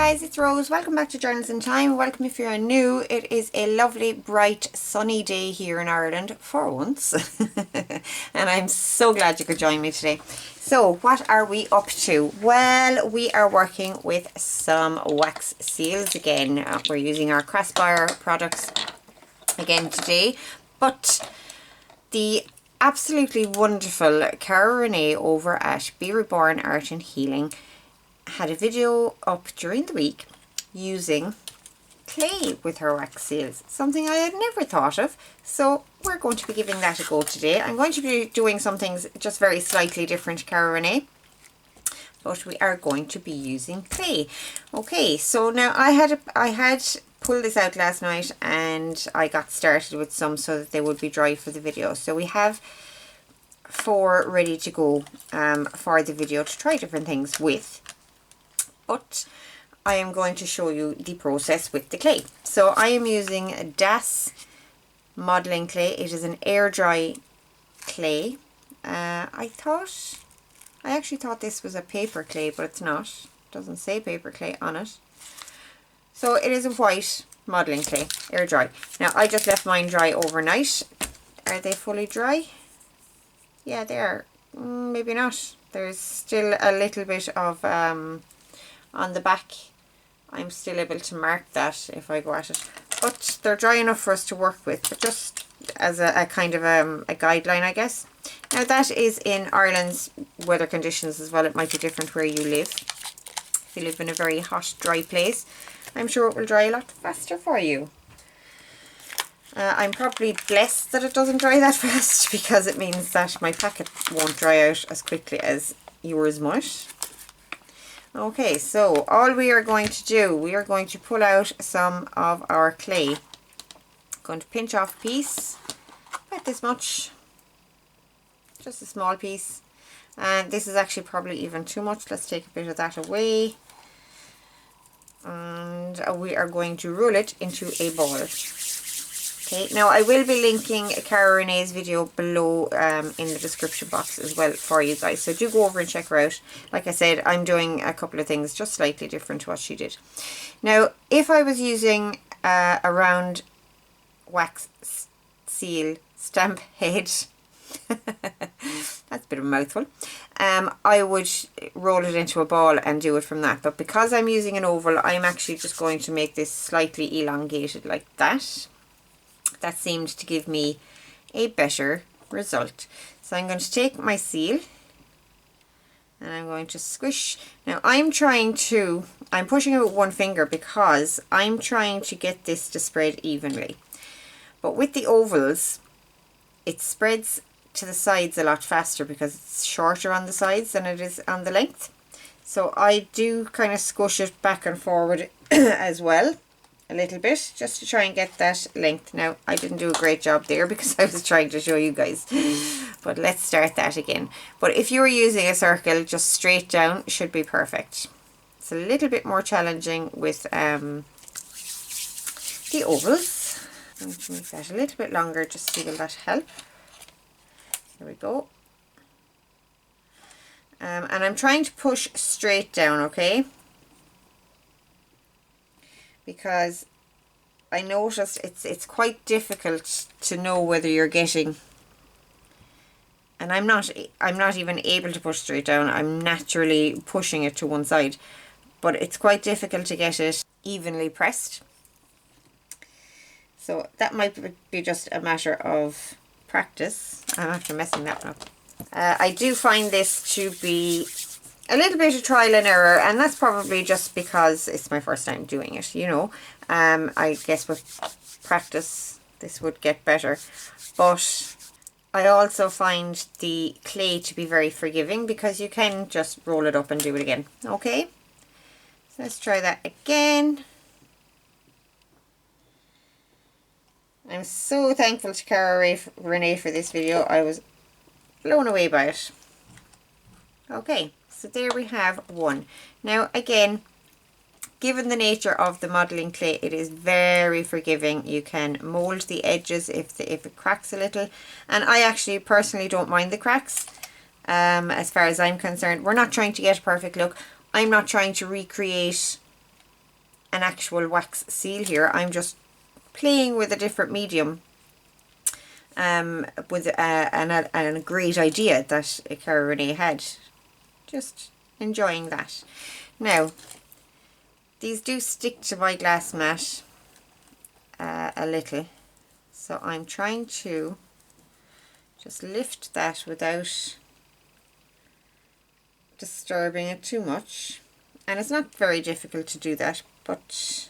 guys, it's Rose. Welcome back to Journals in Time. Welcome if you're new. It is a lovely, bright, sunny day here in Ireland for once. And I'm so glad you could join me today. So what are we up to? Well, we are working with some wax seals again. We're using our Craspire products again today. But the absolutely wonderful Cara Renee over at Be Reborn Art and Healing had a video up during the week using clay with her wax seals, something I had never thought of, so we're going to be giving that a go today. I'm going to be doing some things just very slightly different, Cara Renee, but we are going to be using clay. Okay, so now I had pulled this out last night and I got started with some so that they would be dry for the video. So we have 4 ready to go for the video to try different things with. But I am going to show you the process with the clay. So I am using Das modeling clay. It is an air dry clay. I actually thought this was a paper clay, but it's not. It doesn't say paper clay on it. So it is a white modeling clay, air dry. Now I just left mine dry overnight. Are they fully dry? Yeah, they are. Maybe not. There's still a little bit of on the back. I'm still able to mark that if I go at it, but they're dry enough for us to work with, but just as a kind of a guideline, I guess. Now that is in Ireland's weather conditions as well. It might be different where you live. If you live in a very hot, dry place, I'm sure it will dry a lot faster for you. I'm probably blessed that it doesn't dry that fast, because it means that my packet won't dry out as quickly as yours might. Okay, so all we are going to do, we are going to pull out some of our clay. Going to pinch off a piece, about this much, just a small piece. And this is actually probably even too much. Let's take a bit of that away. And we are going to roll it into a ball. Okay, now I will be linking Cara Renee's video below in the description box as well for you guys. So do go over and check her out. Like I said, I'm doing a couple of things just slightly different to what she did. Now, if I was using a round wax seal stamp head, that's a bit of a mouthful, I would roll it into a ball and do it from that. But because I'm using an oval, I'm actually just going to make this slightly elongated like that. That seemed to give me a better result. So I'm going to take my seal and I'm going to squish. Now I'm pushing it with one finger because I'm trying to get this to spread evenly. But with the ovals, it spreads to the sides a lot faster because it's shorter on the sides than it is on the length. So I do kind of squish it back and forward as well. A little bit, just to try and get that length. Now, I didn't do a great job there because I was trying to show you guys. But let's start that again. But if you were using a circle, just straight down should be perfect. It's a little bit more challenging with the ovals. I'm going to make that a little bit longer, just see will that help. There we go. And I'm trying to push straight down, okay? Because I noticed it's quite difficult to know whether you're getting, and I'm not even able to push straight down. I'm naturally pushing it to one side, but it's quite difficult to get it evenly pressed. So that might be just a matter of practice. I'm after messing that one up. I do find this to be a little bit of trial and error, and that's probably just because it's my first time doing it, you know. I guess with practice this would get better, but I also find the clay to be very forgiving because you can just roll it up and do it again. Okay, so let's try that again. I'm so thankful to Cara Renee for this video. I was blown away by it. Okay, so there we have one. Now again, given the nature of the modeling clay, it is very forgiving. You can mold the edges if it cracks a little, and I actually personally don't mind the cracks. As far as I'm concerned, we're not trying to get a perfect look. I'm not trying to recreate an actual wax seal here. I'm just playing with a different medium with a great idea that Cara Renee had. Just enjoying that. Now, these do stick to my glass mat a little, so I'm trying to just lift that without disturbing it too much. And it's not very difficult to do that, but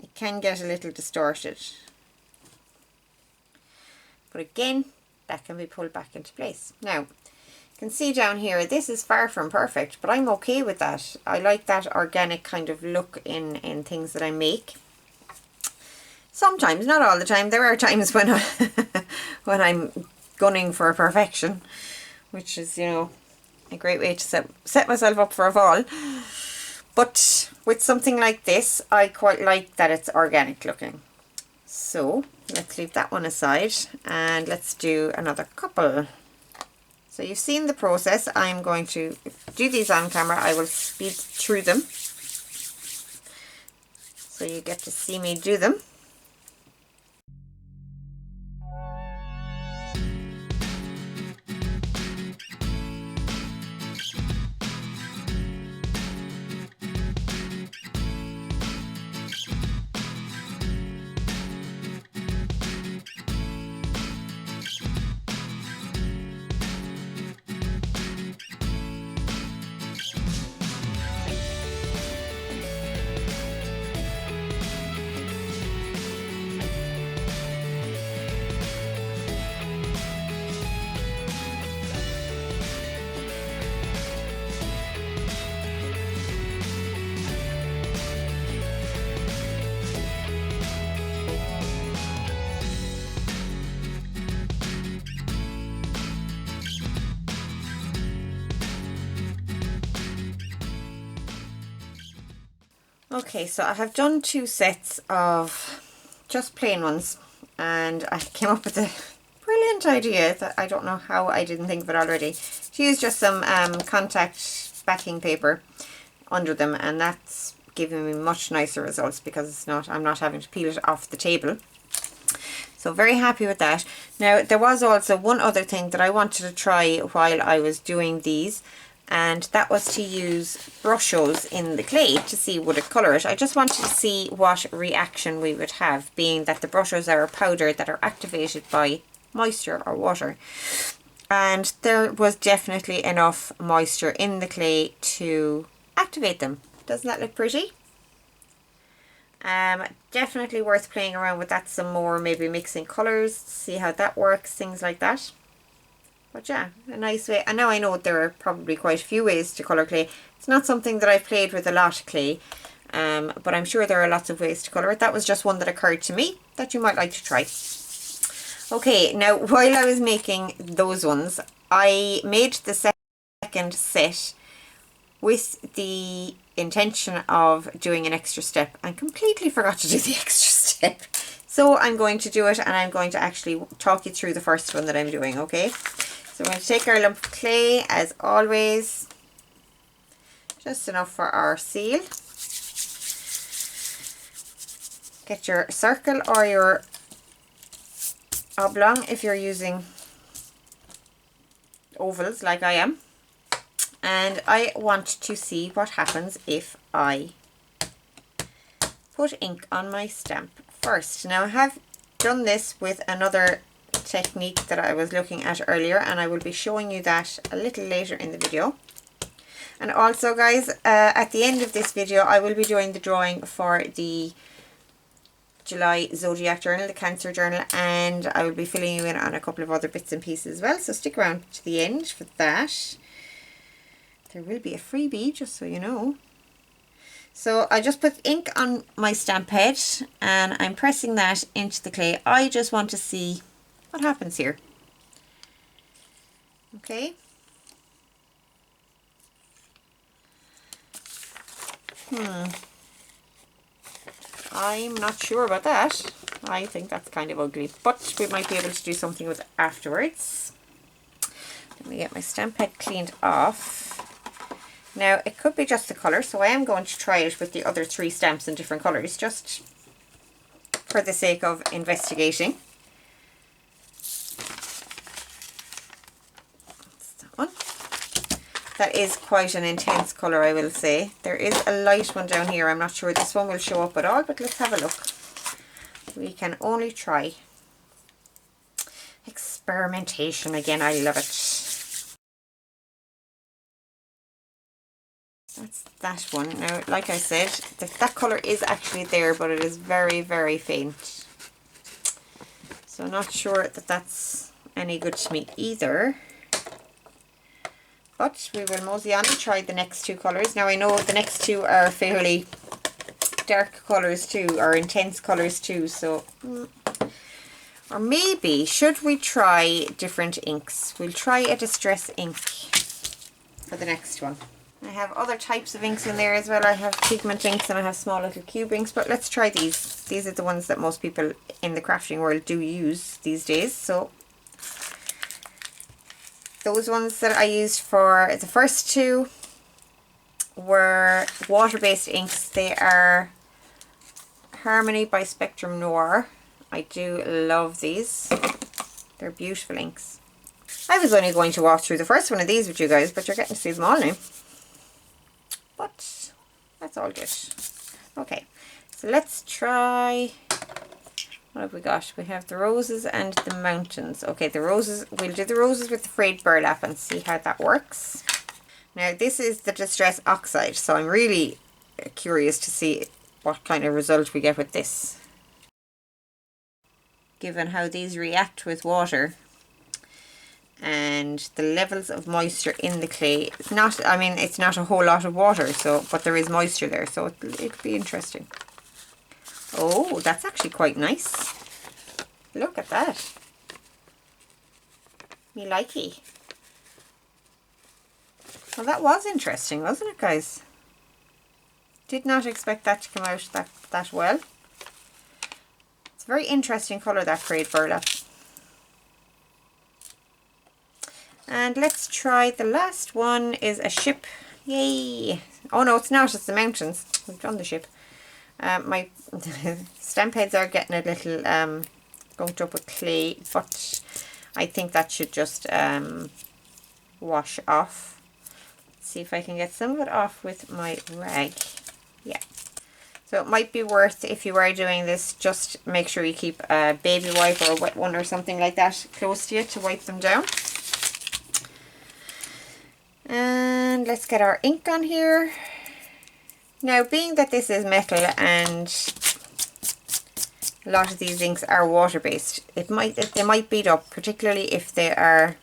it can get a little distorted. But again, that can be pulled back into place. Now, you can see down here, this is far from perfect, but I'm okay with that. I like that organic kind of look in things that I make. Sometimes, not all the time. There are times when when I'm gunning for perfection, which is, you know, a great way to set myself up for a fall. But with something like this, I quite like that it's organic looking. So let's leave that one aside and let's do another couple. So you've seen the process. I'm going to do these on camera. I will speed through them so you get to see me do them. Okay, so I have done 2 sets of just plain ones, and I came up with a brilliant idea that I don't know how I didn't think of it already, to use just some contact backing paper under them, and that's giving me much nicer results because it's not, I'm not having to peel it off the table. So very happy with that. Now, there was also one other thing that I wanted to try while I was doing these, and that was to use brushes in the clay to see would it colour it. I just wanted to see what reaction we would have, being that the brushes are a powder that are activated by moisture or water, and there was definitely enough moisture in the clay to activate them. Doesn't that look pretty? Definitely worth playing around with that some more, maybe mixing colours, see how that works, things like that. But yeah, a nice way. And now I know there are probably quite a few ways to colour clay. It's not something that I've played with a lot of clay, but I'm sure there are lots of ways to colour it. That was just one that occurred to me that you might like to try. Okay, now while I was making those ones, I made the second set with the intention of doing an extra step and completely forgot to do the extra step. So I'm going to do it, and I'm going to actually talk you through the first one that I'm doing, okay? So we're going to take our lump of clay, as always, just enough for our seal. Get your circle or your oblong if you're using ovals like I am. And I want to see what happens if I put ink on my stamp first. Now I have done this with another technique that I was looking at earlier, and I will be showing you that a little later in the video. And also guys, at the end of this video I will be doing the drawing for the July Zodiac journal, the Cancer journal, and I will be filling you in on a couple of other bits and pieces as well, so stick around to the end for that. There will be a freebie, just so you know. So I just put ink on my stamp head and I'm pressing that into the clay. I just want to see what happens here. Okay. I'm not sure about that. I think that's kind of ugly, but we might be able to do something with it afterwards. Let me get my stamp head cleaned off. Now it could be just the colour, so I am going to try it with the other 3 stamps in different colours, just for the sake of investigating. That's that one. That is quite an intense colour, I will say. There is a light one down here. I'm not sure this one will show up at all, but let's have a look. We can only try. Experimentation again, I love it. That's that one. Now, like I said, that colour is actually there, but it is very, very faint. So not sure that that's any good to me either. But we will mosey on and try the next 2 colours. Now I know the next 2 are fairly dark colours too, or intense colours too, so or maybe should we try different inks? We'll try a distress ink for the next one. I have other types of inks in there as well. I have pigment inks and I have small little cube inks, but let's try these. These are the ones that most people in the crafting world do use these days. So those ones that I used for the first 2 were water-based inks. They are Harmony by Spectrum Noir. I do love these. They're beautiful inks. I was only going to walk through the first one of these with you guys, but you're getting to see them all now. But that's all good. Okay, so let's try. What have we got? We have the roses and the mountains. Okay, the roses, we'll do the roses with the frayed burlap and see how that works. Now this is the Distress Oxide, so I'm really curious to see what kind of result we get with this. Given how these react with water and the levels of moisture in the clay. It's not, I mean, it's not a whole lot of water, so but there is moisture there, so it'll be interesting. Oh, that's actually quite nice. Look at that. Me likey. Well, that was interesting, wasn't it, guys? Did not expect that to come out that well. It's a very interesting colour, that frayed burlap. And let's try the last one. Is a ship. Yay! Oh no, it's not. It's the mountains. We've done the ship. My stamp heads are getting a little gunked up with clay, but I think that should just wash off. Let's see if I can get some of it off with my rag. Yeah. So it might be worth, if you are doing this, just make sure you keep a baby wipe or a wet one or something like that close to you to wipe them down. And let's get our ink on here. Now, being that this is metal and a lot of these inks are water-based, they might bead up, particularly if they are...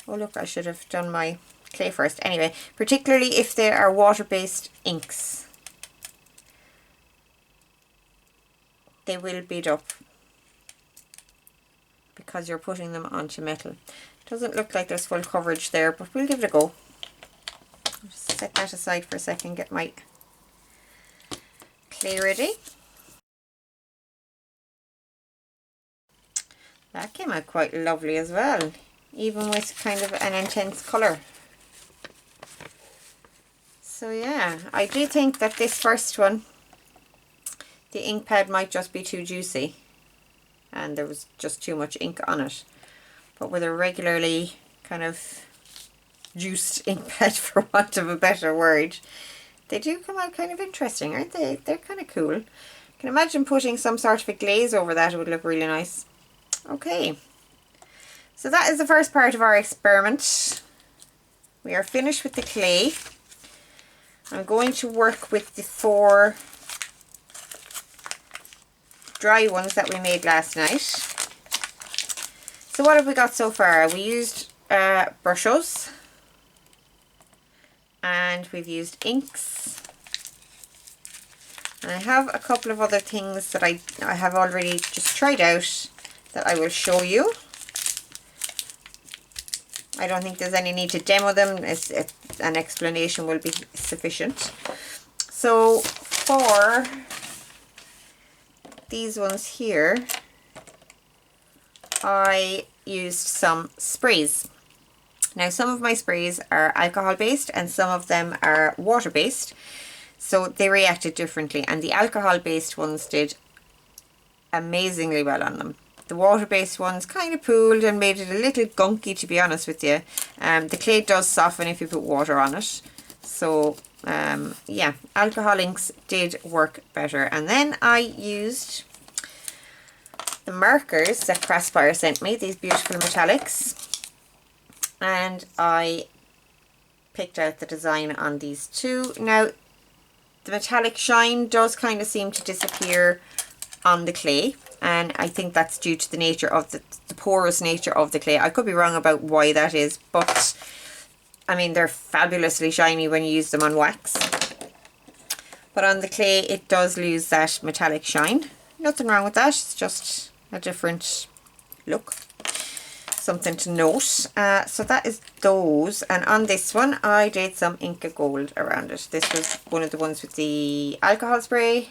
Oh look, I should have done my clay first. Anyway, particularly if they are water-based inks, they will bead up because you're putting them onto metal. Doesn't look like there's full coverage there, but we'll give it a go. I'll just set that aside for a second, get my clay ready. That came out quite lovely as well, even with kind of an intense colour. So yeah, I do think that this first one, the ink pad might just be too juicy and there was just too much ink on it. But with a regularly kind of juiced ink pad, for want of a better word, they do come out kind of interesting, aren't they? They're kind of cool. I can imagine putting some sort of a glaze over that. It would look really nice. Okay, so that is the first part of our experiment. We are finished with the clay. I'm going to work with the 4 dry ones that we made last night. So what have we got so far? We used brushes, and we've used inks, and I have a couple of other things that I have already just tried out that I will show you. I don't think there's any need to demo them. An explanation will be sufficient. So for these ones here, I used some sprays. Now some of my sprays are alcohol based and some of them are water based, so they reacted differently, and the alcohol based ones did amazingly well on them. The water based ones kind of pooled and made it a little gunky, to be honest with you. The clay does soften if you put water on it, so yeah, alcohol inks did work better. And then I used the markers that Craspire sent me, these beautiful metallics, and I picked out the design on these two. Now the metallic shine does kind of seem to disappear on the clay, and I think that's due to the nature of the porous nature of the clay. I could be wrong about why that is, but I mean, they're fabulously shiny when you use them on wax, but on the clay it does lose that metallic shine. Nothing wrong with that, it's just a different look, something to note. So that is those, and on this one I did some Inka Gold around it. This was one of the ones with the alcohol spray,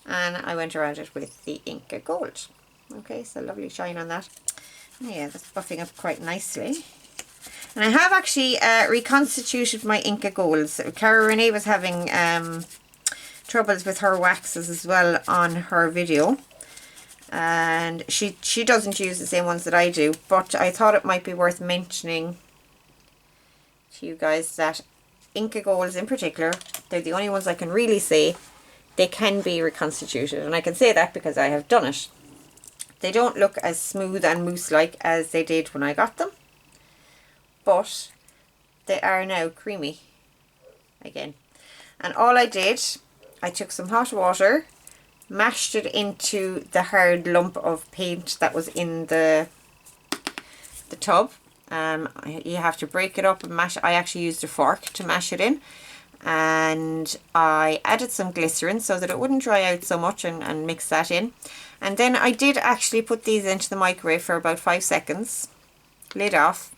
and I went around it with the Inka Gold. Okay, so lovely shine on that. Yeah, that's buffing up quite nicely. And I have actually reconstituted my Inka Golds. Cara Renee was having troubles with her waxes as well on her video, and she doesn't use the same ones that I do, but I thought it might be worth mentioning to you guys that Inka Golds in particular, they're the only ones I can really say they can be reconstituted, and I can say that because I have done it. They don't look as smooth and mousse-like as they did when I got them, but they are now creamy again. And all I did, I took some hot water, mashed it into the hard lump of paint that was in the tub. You have to break it up and mash. I actually used a fork to mash it in, and I added some glycerin so that it wouldn't dry out so much, and mix that in. And then I did actually put these into the microwave for about 5 seconds, lid off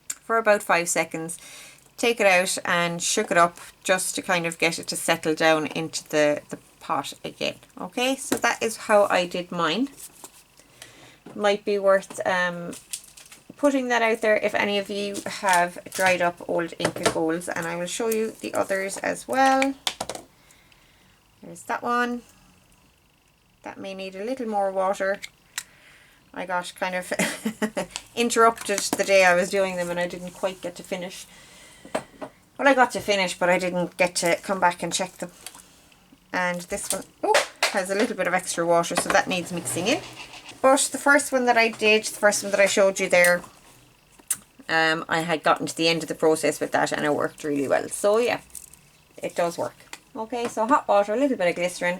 for about 5 seconds, take it out and shook it up just to kind of get it to settle down into the pot again. Okay, so that is how I did mine. Might be worth putting that out there if any of you have dried up old Inka Golds, and I will show you the others as well. There's that one. That may need a little more water. I got kind of interrupted the day I was doing them and I didn't quite get to finish. Well, I got to finish, but I didn't get to come back and check them. And this one, oh, has a little bit of extra water, so that needs mixing in. But the first one that I did, the first one that I showed you there, I had gotten to the end of the process with that and it worked really well. So yeah, it does work. Okay, so hot water, a little bit of glycerin,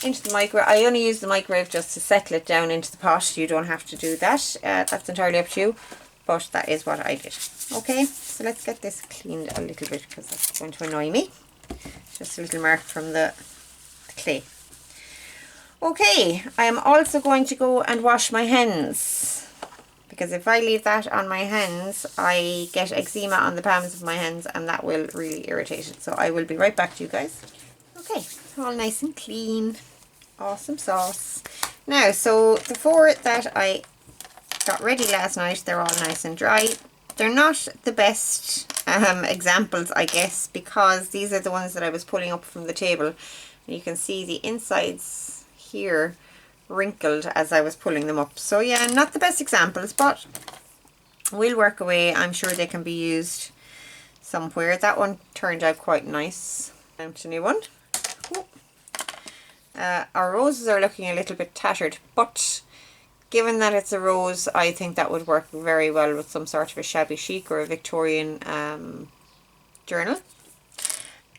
into the microwave. I only use the microwave just to settle it down into the pot. You don't have to do that. That's entirely up to you, but that is what I did. Okay, so let's get this cleaned a little bit because that's going to annoy me. Just a little mark from the clay. Okay, I am also going to go and wash my hands, because if I leave that on my hands, I get eczema on the palms of my hands and that will really irritate it. So I will be right back to you guys. Okay, all nice and clean. Awesome sauce. Now, so the 4 that I got ready last night, they're all nice and dry. They're not the best examples, I guess, because these are the ones that I was pulling up from the table. And you can see the insides here wrinkled as I was pulling them up. So yeah, not the best examples, but we'll work away. I'm sure they can be used somewhere. That one turned out quite nice. Down to new one. Our roses are looking a little bit tattered, but given that it's a rose, I think that would work very well with some sort of a shabby chic or a Victorian journal.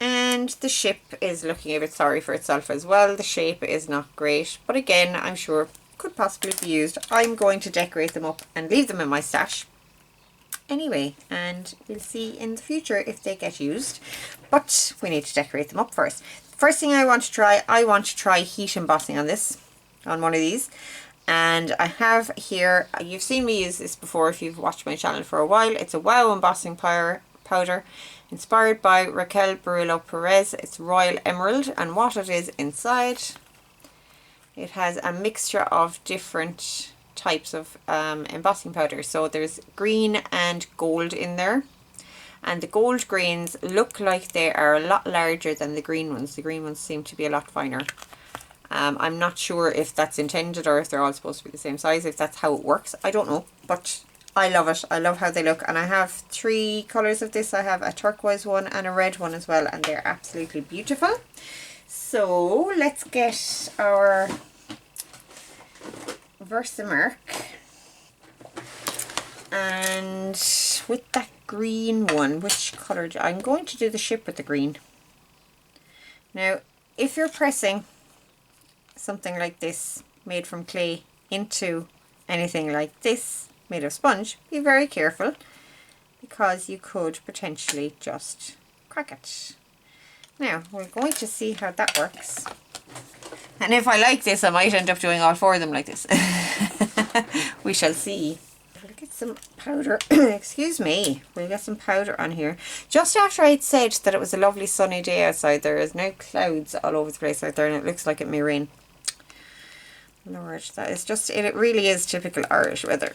And the ship is looking a bit sorry for itself as well. The shape is not great, but again, I'm sure could possibly be used. I'm going to decorate them up and leave them in my stash anyway, and we'll see in the future if they get used, but we need to decorate them up first. First thing I want to try heat embossing on this, on one of these. And I have here, you've seen me use this before if you've watched my channel for a while. It's a Wow embossing powder inspired by Raquel Barillo Perez. It's Royal Emerald, and what it is inside, it has a mixture of different types of embossing powder. So there's green and gold in there. And the gold grains look like they are a lot larger than the green ones. The green ones seem to be a lot finer. I'm not sure if that's intended or if they're all supposed to be the same size, if that's how it works. I don't know, but I love it. I love how they look. And I have 3 colours of this. I have a turquoise one and a red one as well, and they're absolutely beautiful. So let's get our Versamark, and with that green one, which colour I'm going to do the ship with the green. Now if you're pressing something like this made from clay into anything like this made of sponge, be very careful, because you could potentially just crack it. Now we're going to see how that works, and if I like this I might end up doing all 4 of them like this. We shall see. We'll get some powder. Excuse me. We'll get some powder on here. Just after I'd said that it was a lovely sunny day outside, there is now clouds all over the place out there, and it looks like it may rain. Lord, that is just, it really is typical Irish weather.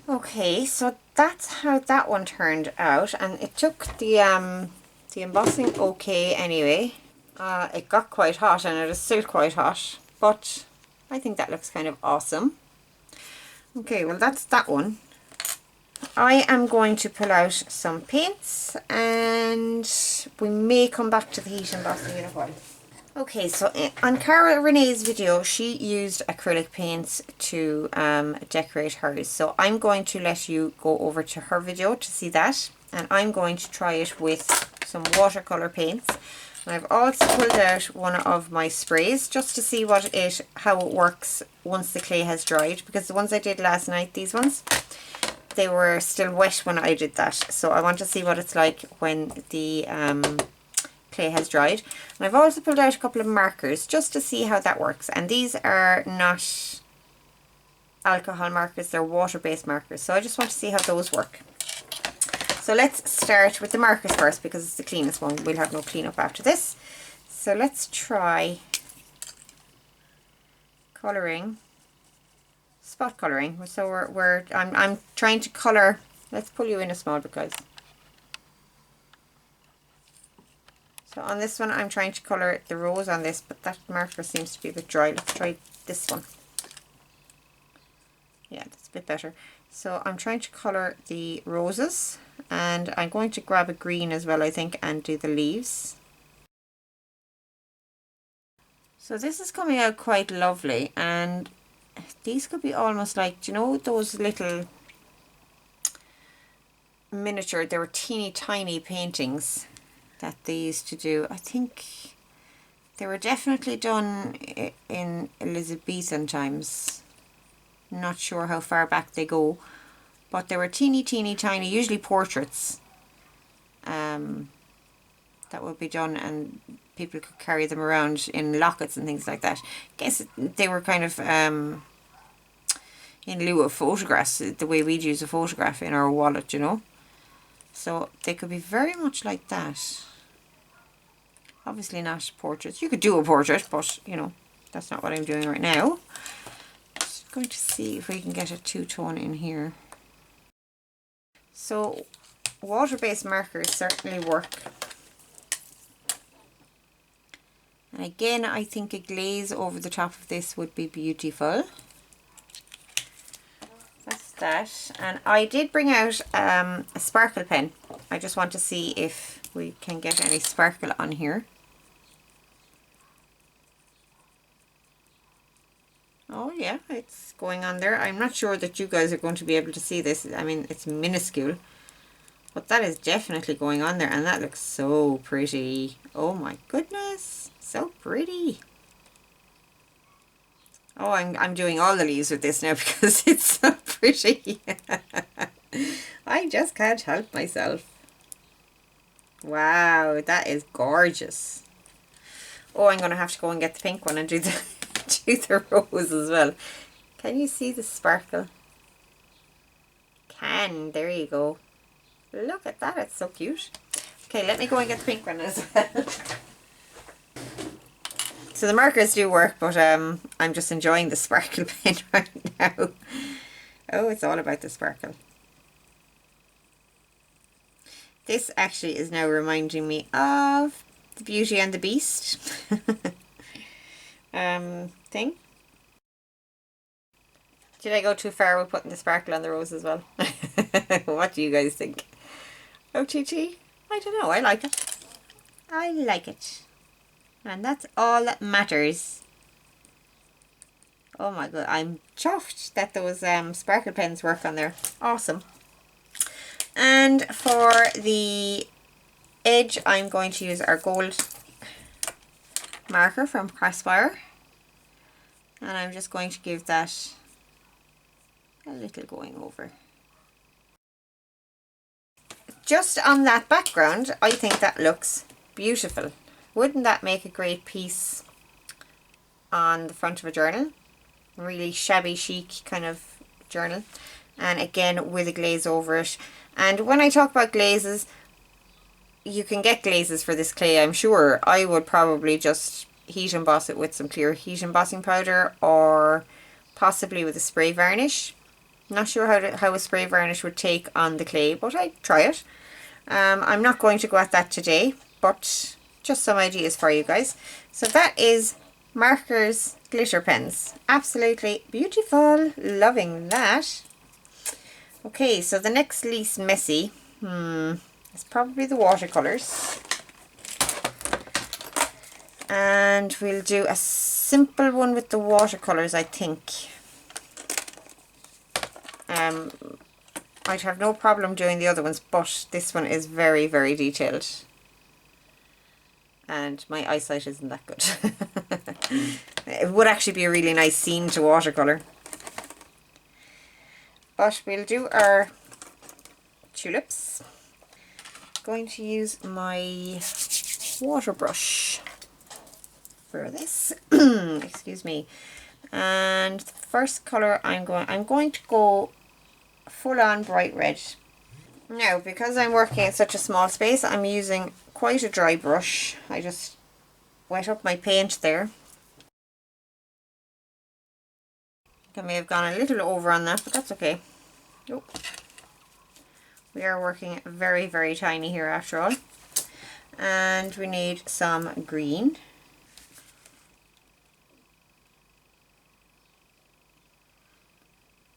Okay, so that's how that one turned out, and it took the embossing okay anyway. It got quite hot, and it is still quite hot, but I think that looks kind of awesome. Okay, well that's that one. I am going to pull out some paints, and we may come back to the heat embossing in a while. Okay, so on Cara Renee's video, she used acrylic paints to decorate hers. So I'm going to let you go over to her video to see that. And I'm going to try it with some watercolour paints. And I've also pulled out one of my sprays just to see how it works once the clay has dried. Because the ones I did last night, these ones, they were still wet when I did that. So I want to see what it's like when the clay has dried. And I've also pulled out a couple of markers just to see how that works, and these are not alcohol markers, they're water-based markers, so I just want to see how those work. So let's start with the markers first, because it's the cleanest one. We'll have no cleanup after this. So let's try colouring, spot colouring. So I'm trying to colour, let's pull you in a small bit, guys. So on this one I'm trying to colour the rose on this, but that marker seems to be a bit dry. Let's try this one. Yeah, that's a bit better. So I'm trying to colour the roses, and I'm going to grab a green as well, I think, and do the leaves. So this is coming out quite lovely, and these could be almost like, do you know those little miniature, they were teeny tiny paintings that they used to do. I think they were definitely done in Elizabethan times. Not sure how far back they go, but they were teeny tiny, usually portraits that would be done, and people could carry them around in lockets and things like that. I guess they were kind of in lieu of photographs, the way we'd use a photograph in our wallet, you know. So they could be very much like that. Obviously not portraits. You could do a portrait, but you know, that's not what I'm doing right now. Just going to see if we can get a two-tone in here. So water-based markers certainly work. And again, I think a glaze over the top of this would be beautiful. That's that. And I did bring out a sparkle pen. I just want to see if we can get any sparkle on here. Oh yeah, it's going on there. I'm not sure that you guys are going to be able to see this. I mean, it's minuscule. But that is definitely going on there, and that looks so pretty. Oh my goodness, so pretty. Oh, I'm doing all the leaves with this now because it's so pretty. I just can't help myself. Wow, that is gorgeous. Oh, I'm going to have to go and get the pink one and do the, do the rose as well. Can you see the sparkle? can. There you go. Look at that, it's so cute. Okay, let me go and get the pink one as well. So the markers do work, but I'm just enjoying the sparkle pen right now. Oh, it's all about the sparkle. This actually is now reminding me of the Beauty and the Beast thing. Did I go too far with putting the sparkle on the rose as well? What do you guys think? OTT? I don't know, I like it. I like it. And that's all that matters. Oh my god, I'm chuffed that those sparkle pens work on there. Awesome. And for the edge, I'm going to use our gold marker from Craspire. And I'm just going to give that a little going over. Just on that background, I think that looks beautiful. Wouldn't that make a great piece on the front of a journal? Really shabby chic kind of journal. And again, with a glaze over it. And when I talk about glazes, you can get glazes for this clay, I'm sure. I would probably just heat emboss it with some clear heat embossing powder, or possibly with a spray varnish. Not sure how a spray varnish would take on the clay, but I'd try it. I'm not going to go at that today, but just some ideas for you guys. So that is markers glitter pens. Absolutely beautiful. Loving that. Okay, so the next least messy is probably the watercolors. And we'll do a simple one with the watercolors, I think. I'd have no problem doing the other ones, but this one is very, very detailed. And my eyesight isn't that good. It would actually be a really nice scene to watercolour. But we'll do our tulips. Going to use my water brush for this. Excuse me. And the first colour I'm going to go full on bright red. Now, because I'm working in such a small space, I'm using quite a dry brush. I just wet up my paint there. I may have gone a little over on that, but that's okay. Oh. We are working very, very tiny here after all. And we need some green.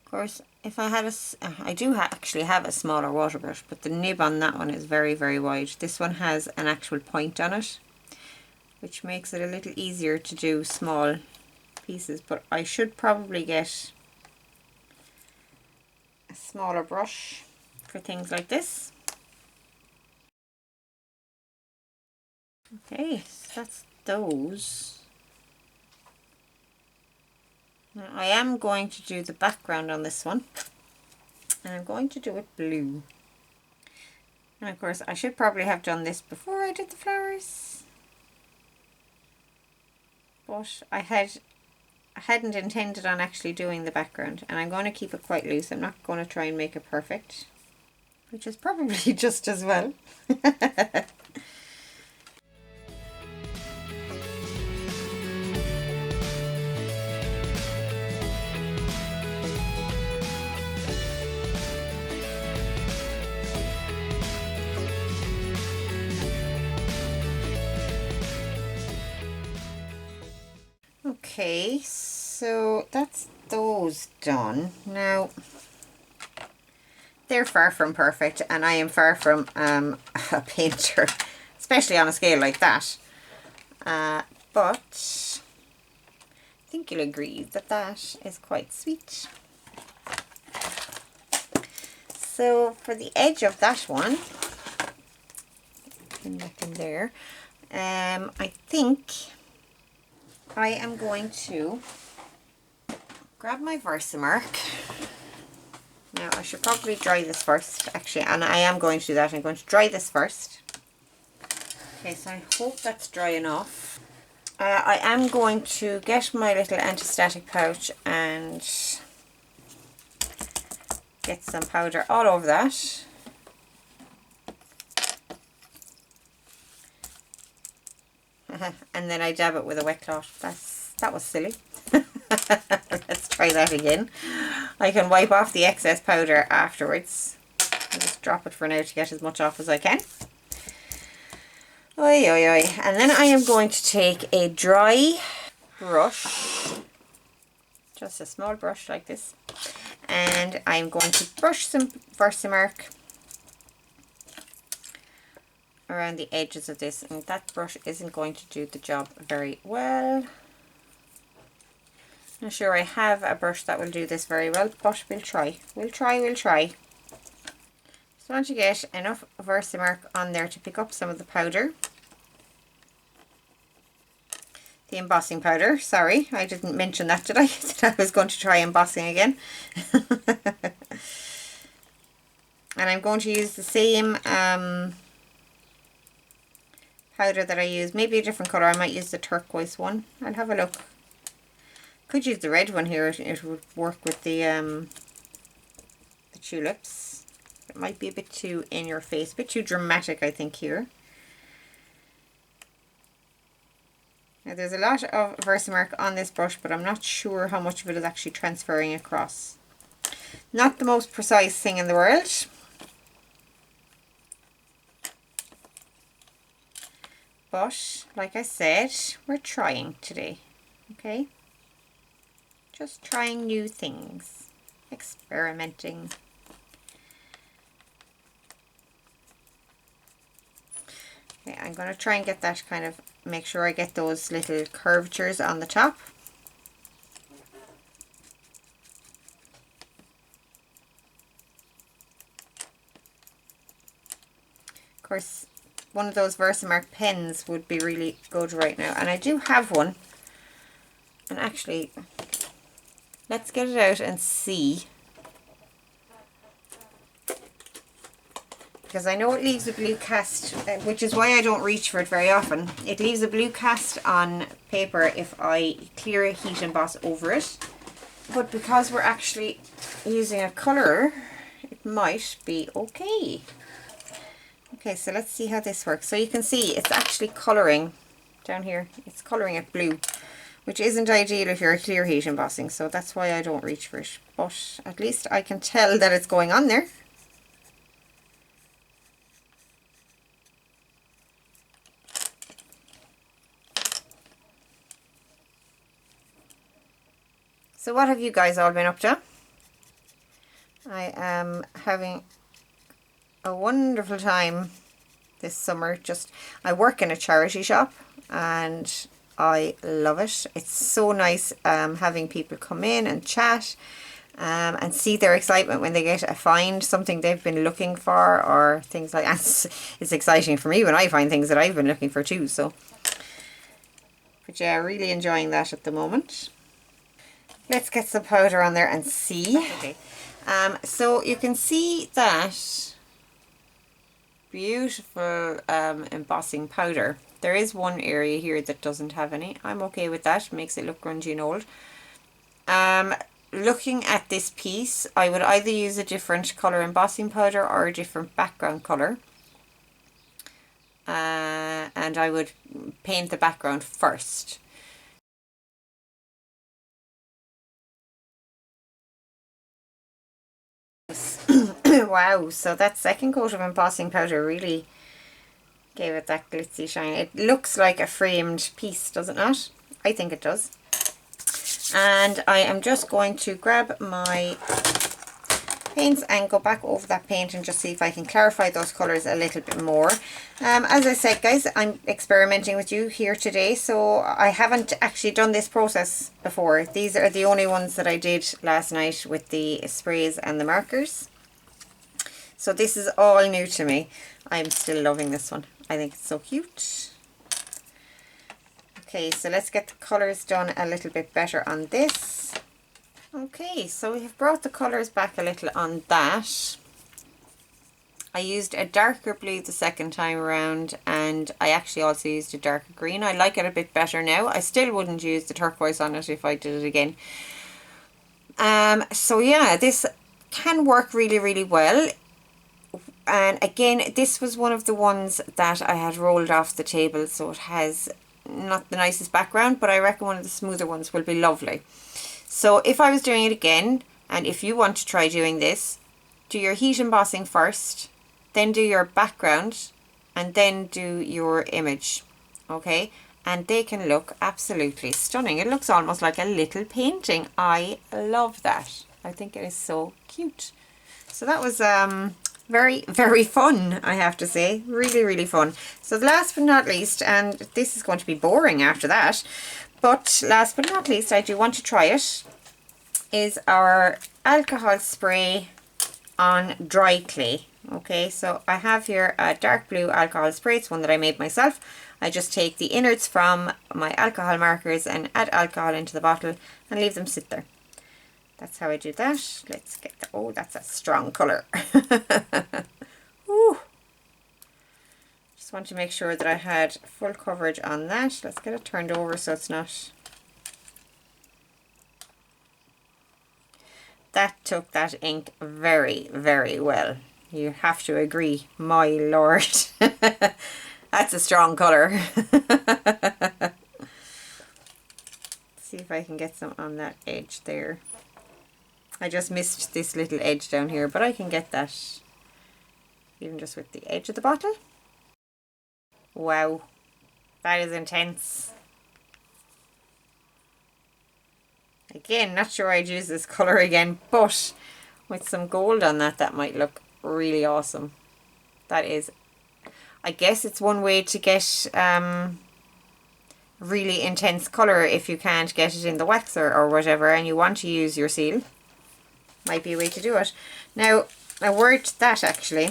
Of course, if I had I do actually have a smaller water brush, but the nib on that one is very, very wide. This one has an actual point on it, which makes it a little easier to do small pieces, but I should probably get a smaller brush for things like this. Okay, so that's those. Now I am going to do the background on this one, and I'm going to do it blue. And of course I should probably have done this before I did the flowers, but I hadn't intended on actually doing the background, and I'm going to keep it quite loose. I'm not going to try and make it perfect, which is probably just as well. Okay, so that's those done. Now, they're far from perfect, and I am far from a painter, especially on a scale like that. But I think you'll agree that that is quite sweet. So for the edge of that one, pin that in there, I think I am going to grab my Versamark. Now I should probably dry this first, actually, and I am going to do that. I'm going to dry this first. Okay, so I hope that's dry enough. I am going to get my little anti-static pouch and get some powder all over that. And then I dab it with a wet cloth. That was silly. Let's try that again. I can wipe off the excess powder afterwards. I'll just drop it for now to get as much off as I can. Oi, oi, oi. And then I am going to take a dry brush, just a small brush like this, and I'm going to brush some Versamark around the edges of this, and that brush isn't going to do the job very well. Not sure I have a brush that will do this very well, but we'll try. We'll try. Just want to get enough Versamark on there to pick up some of the powder. The embossing powder, sorry, I didn't mention that, did I? That I was going to try embossing again. And I'm going to use the same powder that I use, maybe a different colour. I might use the turquoise one. I'll have a look. Could use the red one here, it would work with the tulips. It might be a bit too in your face, a bit too dramatic, I think, here. Now there's a lot of Versamark on this brush, but I'm not sure how much of it is actually transferring across. Not the most precise thing in the world. But, like I said, we're trying today, okay? Just trying new things, experimenting. Okay, I'm going to try and get that kind of, make sure I get those little curvatures on the top. Of course, one of those Versamark pens would be really good right now, and I do have one. And actually, let's get it out and see, because I know it leaves a blue cast, which is why I don't reach for it very often. It leaves a blue cast on paper if I clear a heat emboss over it, but because we're actually using a colour, it might be okay. Okay, so let's see how this works. So you can see it's actually colouring down here. It's colouring it blue, which isn't ideal if you're a clear heat embossing. So that's why I don't reach for it. But at least I can tell that it's going on there. So what have you guys all been up to? I am having a wonderful time this summer. I work in a charity shop and I love it. It's so nice having people come in and chat and see their excitement when they get a find something they've been looking for, or things like that. It's exciting for me when I find things that I've been looking for too. So, but yeah, really enjoying that at the moment. Let's get some powder on there and see. Okay. So you can see that beautiful embossing powder. There is one area here that doesn't have any. I'm okay with that. It makes it look grungy and old. Looking at this piece, I would either use a different colour embossing powder or a different background colour. And I would paint the background first. Wow, so that second coat of embossing powder really gave it that glitzy shine. It looks like a framed piece, does it not? I think it does. And I am just going to grab my paints and go back over that paint and just see if I can clarify those colours a little bit more. As I said, guys, I'm experimenting with you here today, so I haven't actually done this process before. These are the only ones that I did last night with the sprays and the markers. So this is all new to me. I'm still loving this one. I think it's so cute. Okay, so let's get the colours done a little bit better on this. Okay, so we have brought the colours back a little on that. I used a darker blue the second time around, and I actually also used a darker green. I like it a bit better now. I still wouldn't use the turquoise on it if I did it again. So yeah, this can work really, really well. And again, this was one of the ones that I had rolled off the table, so it has not the nicest background, but I reckon one of the smoother ones will be lovely. So if I was doing it again, and if you want to try doing this, do your heat embossing first, then do your background, and then do your image, okay? And they can look absolutely stunning. It looks almost like a little painting. I love that. I think it is so cute. So that was very, very fun, I have to say. Really, really fun. So last but not least, and this is going to be boring after that, but last but not least, I do want to try it, is our alcohol spray on dry clay. Okay, so I have here a dark blue alcohol spray. It's one that I made myself. I just take the innards from my alcohol markers and add alcohol into the bottle and leave them sit there. That's how I do that. Let's get the, oh, that's a strong colour. Ooh. Just want to make sure that I had full coverage on that. Let's get it turned over so it's not. That took that ink very, very well. You have to agree, my lord. That's a strong colour. See if I can get some on that edge there. I just missed this little edge down here, but I can get that even just with the edge of the bottle. Wow, that is intense. Again, not sure I'd use this colour again, but with some gold on that, that might look really awesome. That is, I guess it's one way to get really intense colour if you can't get it in the waxer or whatever and you want to use your seal. Might be a way to do it. Now, a word to that actually.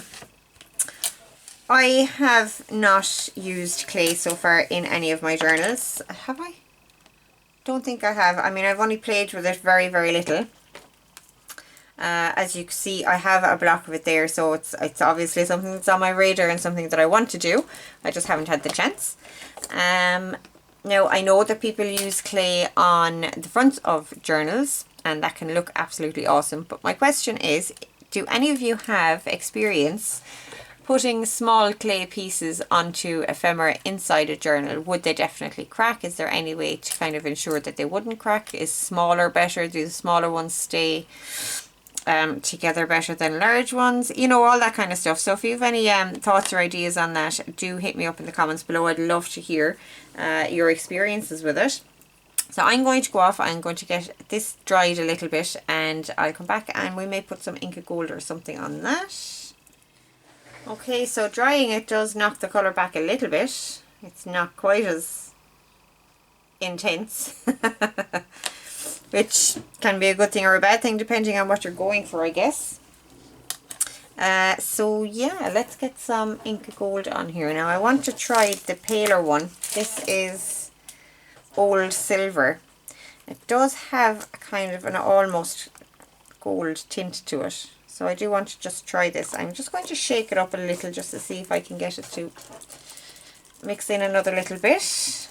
I have not used clay so far in any of my journals. Have I? Don't think I have. I mean, I've only played with it very, very little. As you can see, I have a block of it there, so it's obviously something that's on my radar and something that I want to do. I just haven't had the chance. Now, I know that people use clay on the front of journals, and that can look absolutely awesome. But my question is, do any of you have experience putting small clay pieces onto ephemera inside a journal? Would they definitely crack? Is there any way to kind of ensure that they wouldn't crack? Is smaller better? Do the smaller ones stay together better than large ones? You know, all that kind of stuff. So if you have any thoughts or ideas on that, do hit me up in the comments below. I'd love to hear your experiences with it. So I'm going to go off, I'm going to get this dried a little bit, and I'll come back and we may put some Inka Gold or something on that. Okay, so drying it does knock the colour back a little bit. It's not quite as intense, which can be a good thing or a bad thing depending on what you're going for, I guess. So yeah, let's get some Inka Gold on here. Now I want to try the paler one. This is Old Silver. It does have a kind of an almost gold tint to it. So I do want to just try this. I'm just going to shake it up a little just to see if I can get it to mix in another little bit.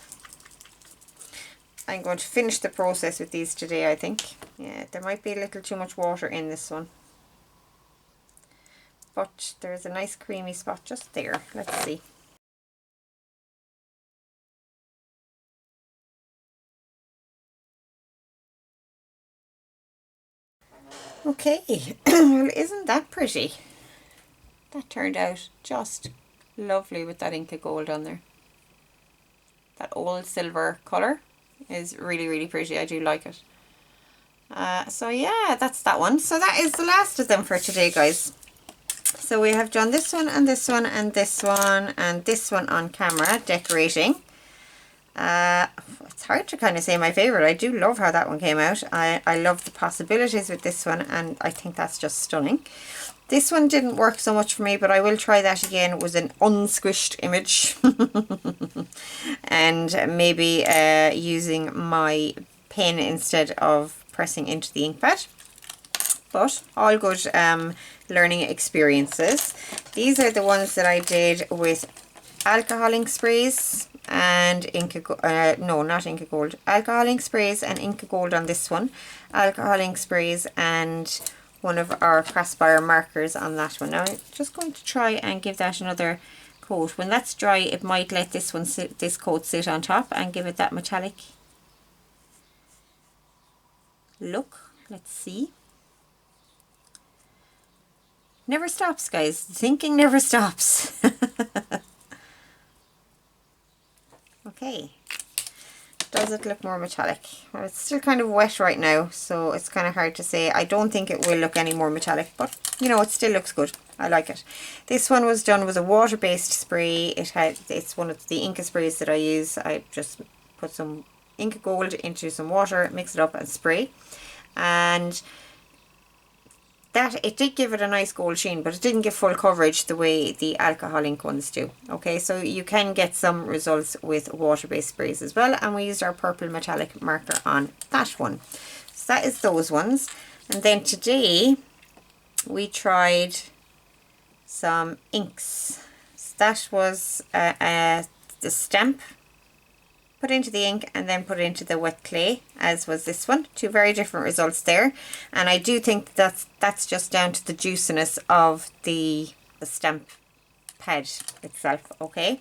I'm going to finish the process with these today, I think. Yeah, there might be a little too much water in this one. But there's a nice creamy spot just there. Let's see. Okay, well, isn't that pretty? That turned out just lovely with that Inka Gold on there. That old silver colour is really, really pretty. I do like it. So yeah, that's that one. So that is the last of them for today, guys. So we have done this one and this one and this one and this one on camera, decorating. It's hard to kind of say my favourite. I do love how that one came out. I love the possibilities with this one, and I think that's just stunning. This one didn't work so much for me, but I will try that again. It was an unsquished image. And maybe using my pen instead of pressing into the ink pad. But all good learning experiences. These are the ones that I did with alcohol ink sprays and Inka, no, not Inka Gold, alcohol ink sprays and Inka Gold on this one, alcohol ink sprays and one of our Craspire markers on that one. Now I'm just going to try and give that another coat. When that's dry, it might let this one sit, this coat sit on top, and give it that metallic look. Let's see. Never stops, guys. Thinking never stops. Okay. Does it look more metallic? Well, it's still kind of wet right now, so it's kind of hard to say. I don't think it will look any more metallic, but you know, it still looks good. I like it. This one was done with a water-based spray. It's one of the Inka sprays that I use. I just put some Inka Gold into some water, mix it up and spray. And that, it did give it a nice gold sheen, but it didn't give full coverage the way the alcohol ink ones do. Okay, so you can get some results with water-based sprays as well, and we used our purple metallic marker on that one. So that is those ones. And then today we tried some inks. So that was the stamp put into the ink and then put into the wet clay, as was this one. Two very different results there, and I do think that's just down to the juiciness of the stamp pad itself. Okay,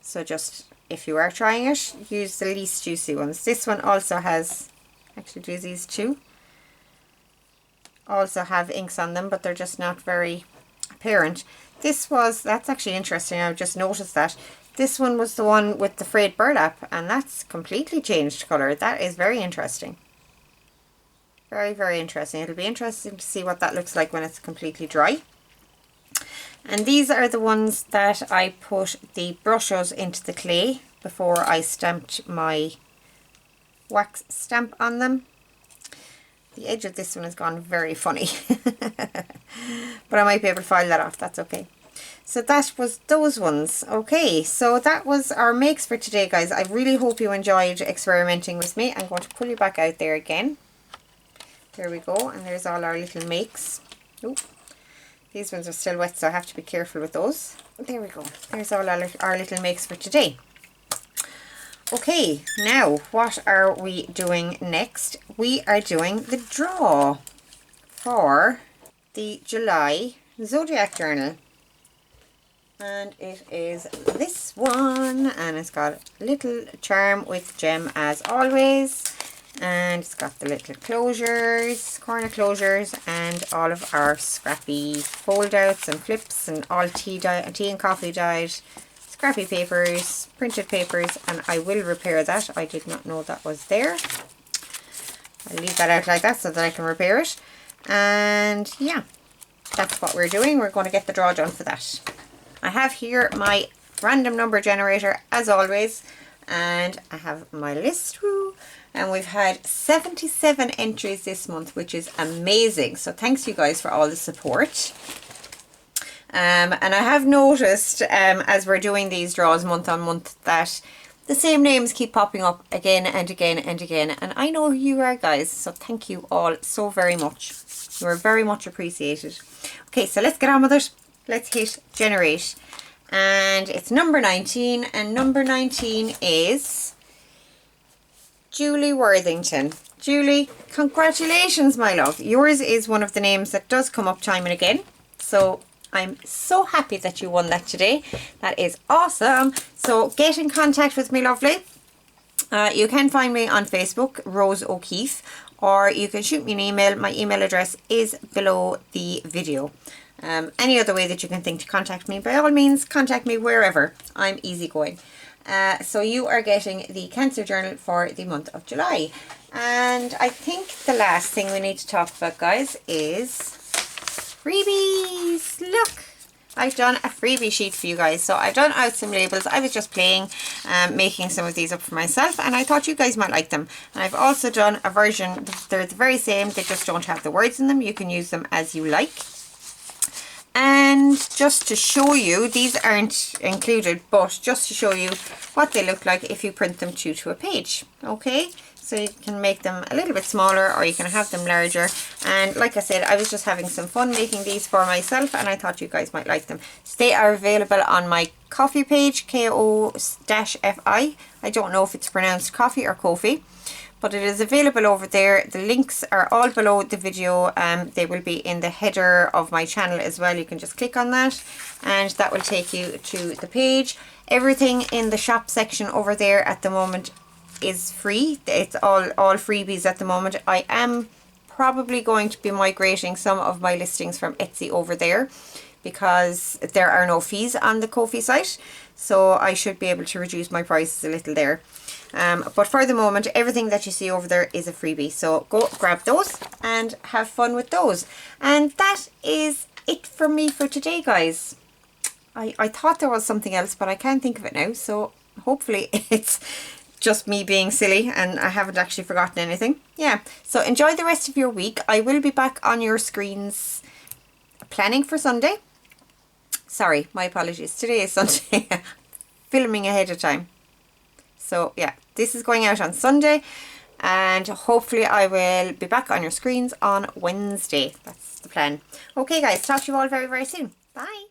so just if you are trying it, use the least juicy ones. This one also has, actually do these two also have inks on them, but they're just not very apparent. That's actually interesting. I've just noticed that this one was the one with the frayed burlap, and that's completely changed colour. That is very interesting. Very, very interesting. It'll be interesting to see what that looks like when it's completely dry. And these are the ones that I put the brushes into the clay before I stamped my wax stamp on them. The edge of this one has gone very funny. But I might be able to file that off. That's okay. So that was those ones. Okay, so that was our makes for today, guys. I really hope you enjoyed experimenting with me. I'm going to pull you back out there again. There we go, and there's all our little makes. Oop. These ones are still wet, so I have to be careful with those. There we go. There's all our little makes for today. Okay, now what are we doing next? We are doing the draw for the July Zodiac journal. And it is this one, and it's got a little charm with gem as always, and it's got the little closures, corner closures, and all of our scrappy fold outs and flips, and all tea and coffee dyed scrappy papers, printed papers, and I will repair that. I did not know that was there. I'll leave that out like that so that I can repair it. And yeah, that's what we're doing. We're going to get the draw done for that. I have here my random number generator as always, and I have my list. Woo, and we've had 77 entries this month, which is amazing. So thanks you guys for all the support. And I have noticed as we're doing these draws month on month that the same names keep popping up again and again and again, and I know who you are, guys, so thank you all so very much. You are very much appreciated. Okay, so let's get on with it. Let's hit generate, and it's number 19, and number 19 is Julie Worthington. Julie, congratulations, my love. Yours is one of the names that does come up time and again, so I'm so happy that you won that today. That is awesome. So get in contact with me, lovely. You can find me on Facebook, Rose O'Keefe, or you can shoot me an email. My email address is below the video. Any other way that you can think to contact me, by all means, contact me wherever. I'm easygoing. So you are getting the Cancer Journal for the month of July. And I think the last thing we need to talk about, guys, is freebies. Look, I've done a freebie sheet for you guys. So I've done out some labels. I was just playing, making some of these up for myself, and I thought you guys might like them. And I've also done a version, they're the very same, they just don't have the words in them. You can use them as you like. And just to show you, these aren't included, but just to show you what they look like if you print them to a page. Okay, so you can make them a little bit smaller, or you can have them larger. And like I said, I was just having some fun making these for myself, and I thought you guys might like them. So they are available on my coffee page, KO-FI. I don't know if it's pronounced coffee or Ko-fi, but it is available over there. The links are all below the video. They will be in the header of my channel as well. You can just click on that and that will take you to the page. Everything in the shop section over there at the moment is free. It's all freebies at the moment. I am probably going to be migrating some of my listings from Etsy over there because there are no fees on the Ko-fi site, so I should be able to reduce my prices a little there. But for the moment, everything that you see over there is a freebie, so go grab those and have fun with those. And that is it for me for today, guys. I thought there was something else, but I can't think of it now, so hopefully it's just me being silly and I haven't actually forgotten anything. Yeah, so enjoy the rest of your week. I will be back on your screens planning for Sunday. Sorry, my apologies. Today is Sunday. Filming ahead of time. So yeah, this is going out on Sunday and hopefully I will be back on your screens on Wednesday. That's the plan. Okay guys, talk to you all very, very soon. Bye.